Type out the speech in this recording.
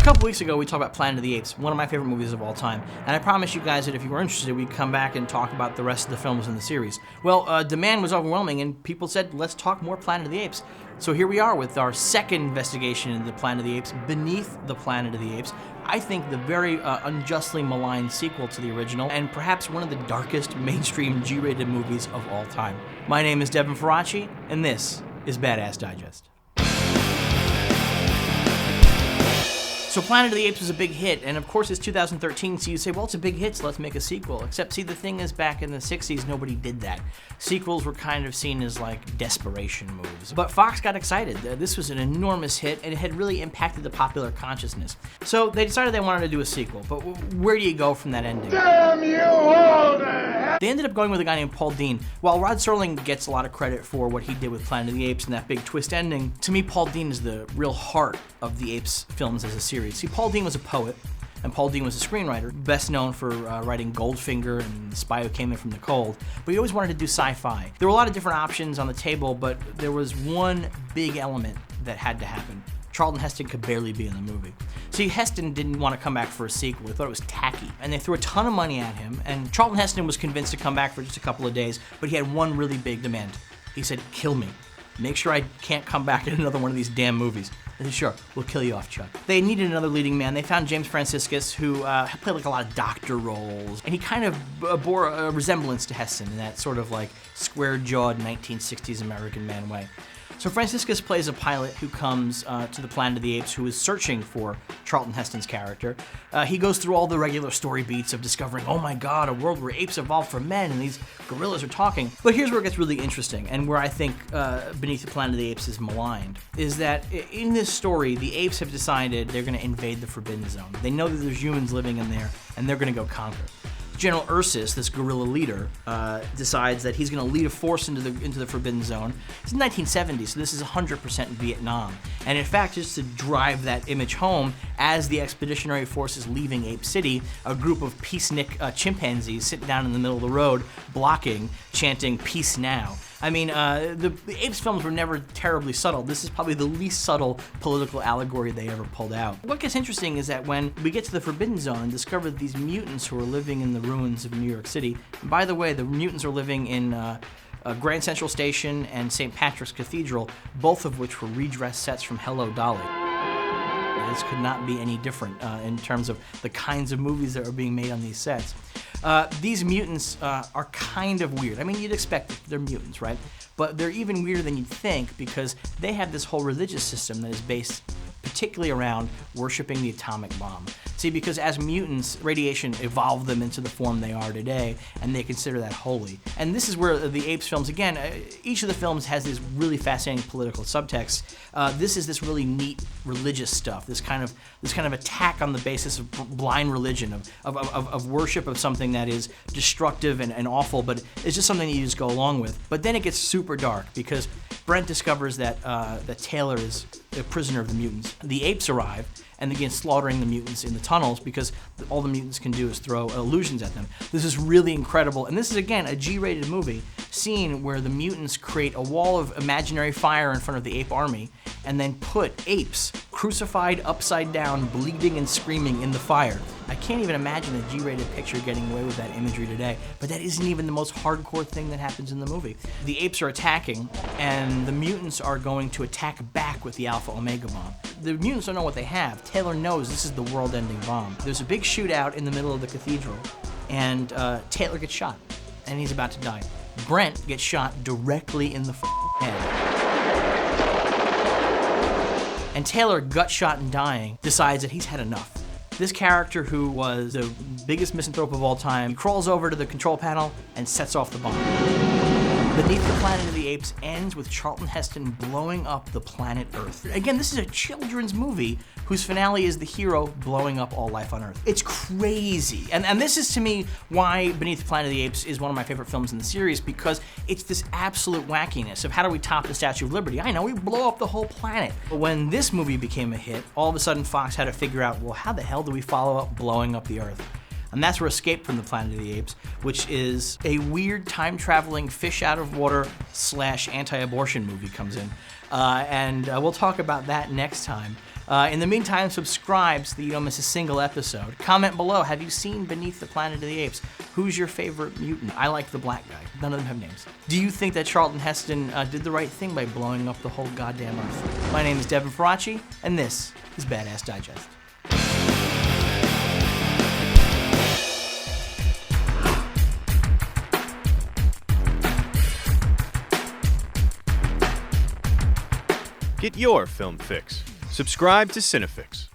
couple weeks ago, we talked about Planet of the Apes, one of my favorite movies of all time, and I promised you guys that if you were interested, we'd come back and talk about the rest of the films in the series. Well, demand was overwhelming, and people said, let's talk more Planet of the Apes. So here we are with our second investigation into the Planet of the Apes, Beneath the Planet of the Apes. I think the very unjustly maligned sequel to the original, and perhaps one of the darkest mainstream G-rated movies of all time. My name is Devin Faraci, and this is Badass Digest. So Planet of the Apes was a big hit, and of course it's 2013, so you say, well, it's a big hit, so let's make a sequel. Except, see, the thing is, back in the 60s, nobody did that. Sequels were kind of seen as, like, desperation moves. But Fox got excited. This was an enormous hit, and it had really impacted the popular consciousness. So they decided they wanted to do a sequel, but where do you go from that ending? Damn you all to hell! They ended up going with a guy named Paul Dini. While Rod Serling gets a lot of credit for what he did with Planet of the Apes and that big twist ending, to me, Paul Dini is the real heart of the Apes films as a series. See, Paul Dini was a poet, and Paul Dini was a screenwriter, best known for writing Goldfinger and The Spy Who Came in from the Cold, but he always wanted to do sci-fi. There were a lot of different options on the table, but there was one big element that had to happen. Charlton Heston could barely be in the movie. See, Heston didn't want to come back for a sequel. He thought it was tacky. And they threw a ton of money at him, and Charlton Heston was convinced to come back for just a couple of days, but he had one really big demand. He said, kill me. Make sure I can't come back in another one of these damn movies. I said, sure, we'll kill you off, Chuck. They needed another leading man. They found James Franciscus, who played like a lot of doctor roles, and he kind of bore a resemblance to Heston in that sort of like square-jawed 1960s American man way. So Franciscus plays a pilot who comes to the Planet of the Apes who is searching for Charlton Heston's character. He goes through all the regular story beats of discovering, oh my god, a world where apes evolved from men and these gorillas are talking. But here's where it gets really interesting, and where I think Beneath the Planet of the Apes is maligned, is that in this story, the apes have decided they're going to invade the Forbidden Zone. They know that there's humans living in there, and they're going to go conquer. General Ursus, this guerrilla leader, decides that he's going to lead a force into the Forbidden Zone. It's 1970, so this is 100% Vietnam. And in fact, just to drive that image home, as the expeditionary force is leaving Ape City, a group of peacenik chimpanzees sit down in the middle of the road, blocking, chanting, "Peace now." I mean, the Apes films were never terribly subtle. This is probably the least subtle political allegory they ever pulled out. What gets interesting is that when we get to the Forbidden Zone and discover these mutants who are living in the ruins of New York City, and by the way, the mutants are living in Grand Central Station and St. Patrick's Cathedral, both of which were redressed sets from Hello, Dolly. This could not be any different in terms of the kinds of movies that are being made on these sets. These mutants are kind of weird. I mean, you'd expect it. They're mutants, right? But they're even weirder than you'd think because they have this whole religious system that is based particularly around worshiping the atomic bomb. See, because as mutants, radiation evolved them into the form they are today, and they consider that holy. And this is where the Apes films, again, each of the films has this really fascinating political subtext. This is this really neat religious stuff, this kind of attack on the basis of blind religion, of worship of something that is destructive and awful, but it's just something that you just go along with. But then it gets super dark because Brent discovers that Taylor is a prisoner of the mutants. The apes arrive and begin slaughtering the mutants in the tunnels because all the mutants can do is throw illusions at them. This is really incredible, and this is, again, a G-rated movie scene where the mutants create a wall of imaginary fire in front of the ape army and then put apes crucified upside down, bleeding and screaming in the fire. I can't even imagine a G-rated picture getting away with that imagery today, but that isn't even the most hardcore thing that happens in the movie. The apes are attacking, and the mutants are going to attack back with the Alpha Omega bomb. The mutants don't know what they have. Taylor knows this is the world-ending bomb. There's a big shootout in the middle of the cathedral, and Taylor gets shot, and he's about to die. Brent gets shot directly in the head. And Taylor, gut shot and dying, decides that he's had enough. This character, who was the biggest misanthrope of all time, crawls over to the control panel and sets off the bomb. Beneath the Planet of the Apes ends with Charlton Heston blowing up the planet Earth. Again, this is a children's movie whose finale is the hero blowing up all life on Earth. It's crazy. And this is, to me, why Beneath the Planet of the Apes is one of my favorite films in the series, because it's this absolute wackiness of how do we top the Statue of Liberty? I know, we blow up the whole planet. But when this movie became a hit, all of a sudden Fox had to figure out, well, how the hell do we follow up blowing up the Earth? And that's where Escape from the Planet of the Apes, which is a weird time-traveling fish-out-of-water / anti-abortion movie, comes in. And we'll talk about that next time. In the meantime, subscribe so that you don't miss a single episode. Comment below, have you seen Beneath the Planet of the Apes? Who's your favorite mutant? I like the black guy. None of them have names. Do you think that Charlton Heston did the right thing by blowing up the whole goddamn Earth? My name is Devin Faraci, and this is Badass Digest. Get your film fix. Subscribe to CineFix.